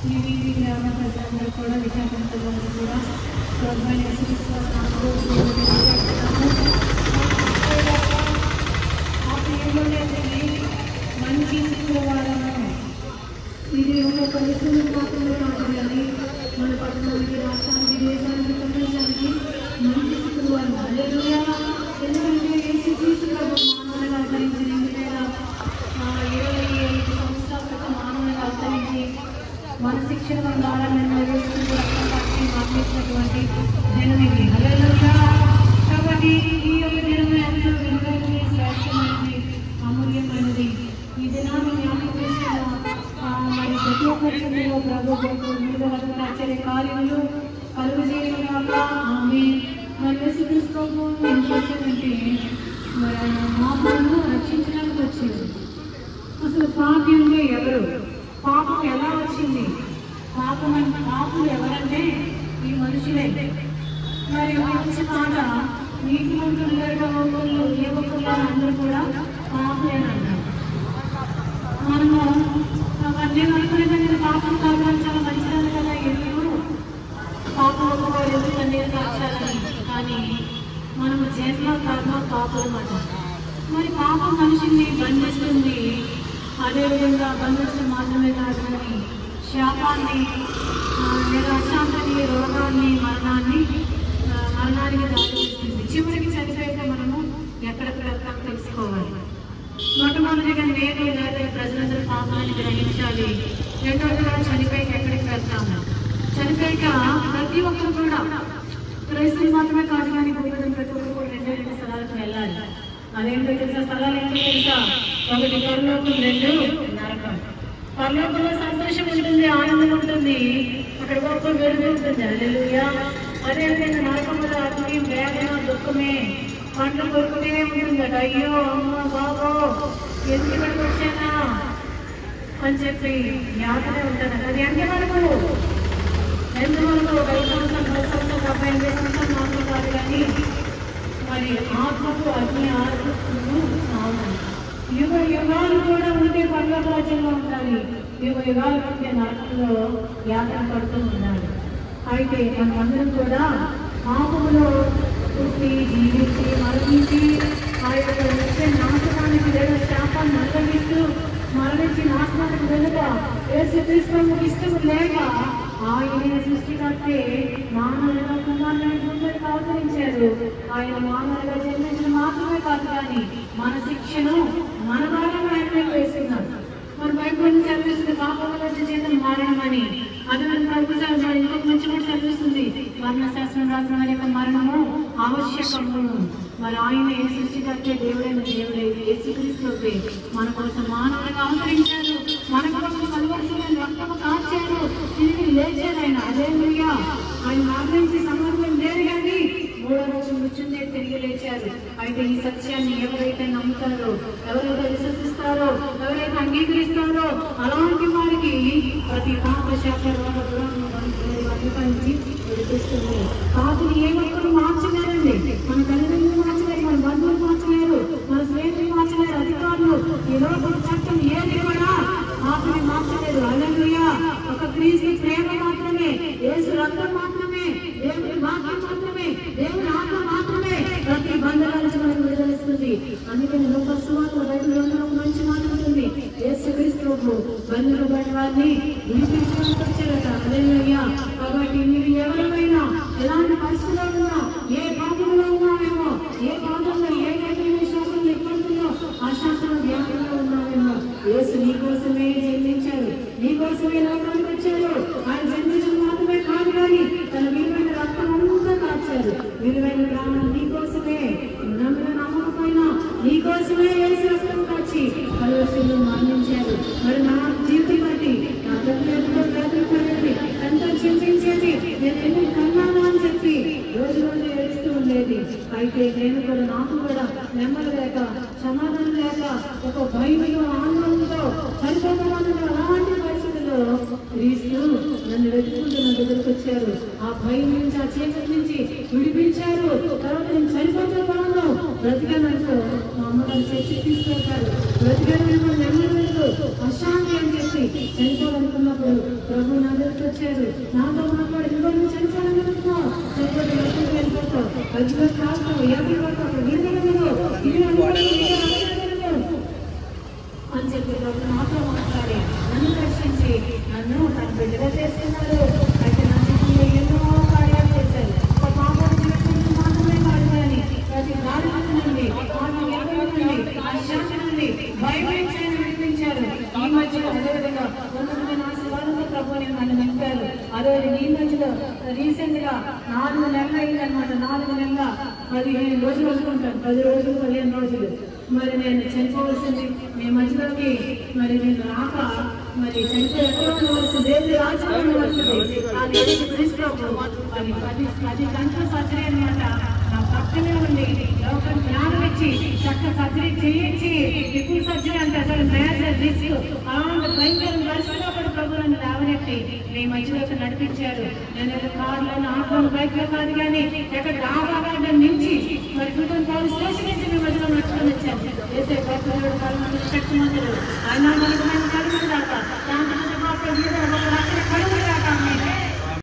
ఈ గ్రామ ప్రజలందరూ కూడా విశాఖపట్నంలో కూడా మంచి శుక్రవారము ఇది ఒక పరిస్థితులు మాత్రమే కాదు కానీ మన పట్టణానికి రాష్ట్రానికి దేశానికి ప్రపంచానికి మంచి శుక్రవారం. హల్లెలూయా. ఎందుకంటే యేసుక్రీస్తు ప్రభువు మానవునిగా అవతరించి 25 సంవత్సరాల క్రితం మానవునిగా అవతరించి మన శిక్షణ మన ద్వారా నెరవేరుస్తూ రక్తం పట్టి మార్చేసినటువంటి దినం ఇది. హల్లెలూయా. కాబట్టి ఈ యొక్క దినం ఎంతో విలువైనది, శ్రేష్టమైనది, అమూల్యమైనది. ఈ దినాన్ని జ్ఞాపకం చేసుకున్న మరి ప్రతి ఒక్కరిలో ప్రభు వివిధ ఆశ్చర్య కార్యములు కలుగజేయగాక. ఆమేన్. మరి యేసుక్రీస్తు ప్రభువు ఏం చేశాడంటే మరి ఆయన పాపలను రక్షించడానికి వచ్చింది. అసలు పాపి అంటే ఎవరు? పాపం ఎలా వచ్చింది? పాపులు ఎవరంటే ఈ మనుషులే. మరి మంచి మాట నీతిమంతులు యువకులు అందరూ కూడా పాపులేనంటారు. మనము అవన్నీ అనుకునేదాన్ని పాపం కావాలని చాలా మంచిదని కదా ఎందుకు పాపం ఎందుకు అనేది కాచాలని. కానీ మనము జన్మ కర్మ పాపం అంటాం. మరి పాపం మనిషిని బంధిస్తుంది. అదేవిధంగా బంధించడం మాత్రమే కాదు కానీ శాపాన్ని లేదా అశాంతిని, రోగాన్ని, మరణానికి దారితీస్తుంది. చివరికి చనిపోయాక మనము ఎక్కడెక్కడ తెలుసుకోవాలి. మొట్టమొదటిగా నేను లేదా ప్రజలందరూ పాపాన్ని గ్రహించాలి. రెండోదిగా చనిపోయాక ఎక్కడికి వెళ్తాము? చనిపోయాక ప్రతి ఒక్కరు కూడా క్రైస్తవులు మాత్రమే కాదు కానీ భూమిలో ప్రతి ఒక్కరు కూడా 2 స్థలాలకు వెళ్ళాలి. అదేంటో తెలుసా? స్థలాలు ఏంటో తెలుసా? ఒకటి పరలోకం, 2 నరకం. పరలోకంలో సంతోషం ఉంటుంది, ఆనందం ఉంటుంది, అక్కడ గొప్ప వెలుగు ఉంటుంది. హల్లెలూయా. అదేవిధంగా నరకంలో అగ్ని, వేదన, దుఃఖమే, పండ్లు కొరుకునే ఉంటుందట. అయ్యో అమ్మ బాబో ఎందుకు ఇక్కడికి వచ్చానా అని చెప్పి యాతనే ఉంటానట. అది ఎంతవరకు 5 సంవత్సరాలు 70 సంవత్సరాలు మాత్రం కాదు కానీ మరి ఆత్మకు అగ్ని, ఆత్మకు సాగు. యుగ యుగాలు కూడా ఉంటే పరలోక రాజ్యంలో ఉండాలి. యుగ యుగాలు ఉంటే నరకంలో యాత్ర పడుతూ ఉండాలి. అయితే మనమందరం కూడా పాపములో పుట్టి జీవించి మరణించి ఆ యొక్క నిత్య నాశనానికి లేదా శాపాన్ని అనుభవిస్తూ మరణించి నాశనానికి వెనుక యేసుక్రీస్తుకు ఇష్టం లేక ఆయన సృష్టికర్తే మానవులుగా కుమారులను భూమికి అవతరించారు. ఆయన మానవులుగా జన్మించడం మాత్రమే కాదు కానీ మన శిక్షను మన ద్వారా ఆయన వేస్తున్నారు. మన బైబిల్ చదివిస్తుంది పాపంలో చేతులు మారణమని. అది మన ప్రభు ఇంకొక మంచి కూడా చదివిస్తుంది వర్ణశాస్త్రం రాసిన వారి యొక్క మరణము ఆవశ్యకము. మరి ఆయన ఏ సృష్టికర్తే దేవుడైన దేవుడే యేసుక్రీస్తువే మన కోసం మానవులుగా అవతరించారు. మన కోసం కలువరిసిన రక్తము కాచారు, తిరిగి లేచారు ఆయన. హల్లెలూయా. ఆయన మరణించి సమర్పణ లేదు కానీ 3వ రోజు మృత్యుంజయ తిరిగి లేచారు. అయితే ఈ సత్యాన్ని ఎవరైతే నమ్ముతారో, ఎవరైతే విశ్వసిస్తారో, ఎవరైతే అంగీకరిస్తారో అలాంటి వారికి ప్రతి పాప శాఖ అనుభవించి విడిపిస్తుంది. పాపని ఏ ఒక్కరు మార్చలేరండి. మన తల్లిదండ్రులు మార్చలేరు, మన బంధువులు మార్చలేరు, మన స్నేహితులు మార్చలేరు, అధికారులు ఈ లోపల చట్టం ఏది కూడా పాపని మార్చలేదు. హల్లెలూయా. ఒక క్రీస్తు ప్రేమ మాత్రమే, యేసు రక్తం మాత్రమే, దేవుని వాక్యం మాత్రమే, దేవుని ఆత్మ మాత్రమే ప్రతి బంధనాల నుంచి మనకు విడుదలిస్తుంది. అందుకని లోకస్వార్థ బైబిల్లో ఒక మంచి మాట ఉంటుంది. యేసుక్రీస్తు బంధువులైన వారిని విడిపించడానికి వచ్చారట. హల్లెలూయా. కాబట్టి మీరు ఎవరైనా ఎలాంటి పరిస్థితుల్లో ఉన్నా, ఏ పాపంలో ఉన్నామేమో, ఏ పాపంలో ఏ శాసనంలో ఎప్పుడుందో ఆ శాసన వ్యాప్తిలో ఉన్నామేమో, యేసు నీ కోసమే జన్మించారు, నీ కోసమే లోకానికి వచ్చారు. ఆయన జన్మించడం మాత్రమే కాదు కానీ తన విలువైన రక్తం అంతా కాచారు. విలువైన ప్రాణం నీ కోసమే, నమ్మకపోయినా నీ కోసమే యేసు రక్తం కాచి కలువరిలో మరణించారు. మరి నా జీవితం బట్టి నా ప్రతి ఎంతో చింతించేది, నేను ఎన్ని కన్నాను అని చెప్పి రోజు ఏడుస్తూ ఉండేది. అయితే నేను కూడా నాకు కూడా నెమ్మది లేక, సమాధానం లేక, ఒక భయంలో ఆనందంతో చనిపోతామని అలాంటి పరిస్థితుల్లో క్రీస్తు నన్ను వెతుకుంటూ నా దగ్గరకు వచ్చారు. ఆ భయం నుంచి, ఆ చీకటి నుంచి విడిపించారు. తర్వాత నేను చనిపోతాను బ్రతికానంటూ మా అమ్మగారు చర్చి తీసుకెళ్తారు. బ్రతికాను నెమ్మది లేదు, అశాంతి అని చెప్పి చనిపోవాలనుకున్నప్పుడు ప్రభు నన్ను లేదు. నాతో మాట్లాడి నువ్వు చనిపోవాలనుకుంటున్నావు, చనిపోతే మనుషులు వెళ్ళిపోతావు, అదిలో కాస్తావు, ఎవరి పడతావు, అని చెప్పి నాతో మాట్లాడి నన్ను రక్షించి నన్ను తన బిడ్డగా చేస్తున్నారు. అయితే నా జీవితంలో ఎన్నో కార్యాలు చేశారు. ఒక పాపం జీవితం మాత్రమే కాదు కానీ ప్రతి దారి నుండి శాంతి నుండి భయపడించాలని వినిపించారు. ఈ మధ్యలో అదేవిధంగా కొంతమంది ఆశీర్వాదంతో ప్రభుని నన్ను నింపారు. అదేవిధంగా ఈ మధ్యలో రీసెంట్ గా 4 నెలలు అయిందనమాట. 4 నెలల 15 రోజులు వస్తుంటాను, 10 రోజులు 15 రోజులు. మరి నేను చనిపోవలసింది మీ మధ్యలోకి, మరి నేను రాక మరి చనిపోయి ఎక్కడో ఉండవలసింది, దేవుడి రాజ్యంలో ఉండవలసింది. అది 10 గంటల సర్జరీ అనమాట. నా పక్కనే ఉండి లోక జ్ఞానం ఇచ్చి చక్క సర్జరీ చేయించి, ఇప్పుడు సర్జరీ అంటే అసలు మేజర్ రిస్క్ అలాంటి భయంకర పరిస్థితిలో కూడా ప్రభు నన్ను లేవనెత్తి మీ మధ్యలోకి నడిపించారు. నేను కార్లో ఆటోలో బైక్ లో కాదు కానీ ఎక్కడ డాబా నుంచి మరి కుటుంబ పోలీస్ స్టేషన్ నుంచి మీ మధ్యలో నడుచుకొని వచ్చాను. వేసే భక్తులు శక్తిమంతులు ఆయన మనకు